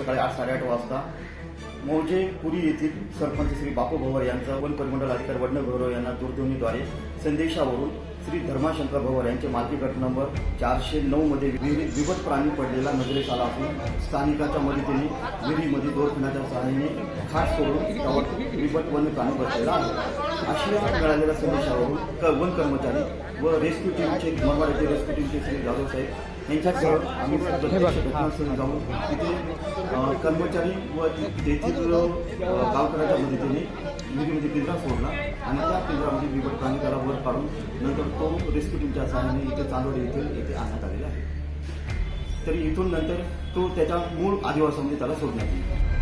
सकाळी 8-8:30 वाजता मौजे पुरी येथील सरपंच श्री बापू भवर यांचा वन परिमंडल अधिकारी वडनेर गौरव यांना दूरध्वनीद्वारे संदेशावरून श्री धर्माशंकर भवर यांचे मालकी गट नंबर 409 मध्ये विहिरीत बिबट प्राणी पडलेला नजरेस आला असून स्थानिकांच्या मदतीने विहिरीमध्ये दोरखिण्याच्या सहाय्याने खाट सोडून त्यावर बिबट वन्य प्राणी बसलेला आहे। अशा मिळालेल्या संदेशावरून वन कर्मचारी व रेस्क्यू टीमचे मनमाड येथे रेस्क्यू टीमचे श्री जाधव साहेब यांच्यासह आम्ही घटनास्थळी जाऊन तिथे कर्मचारी व तेथील गावकऱ्यांच्या मदतीने विहिरीमध्ये पिंजरा सोडला आणि त्या पिंजरामध्ये बिबट प्राणी त्याला वर काढून नंतर तो रेस्क्यू टीमच्या सहाय्याने इथे चांदोडे येथे आणण्यात आलेला आहे। तरी इथून नंतर तो त्याच्या मूळ आदिवासामध्ये त्याला सोडण्यात येईल।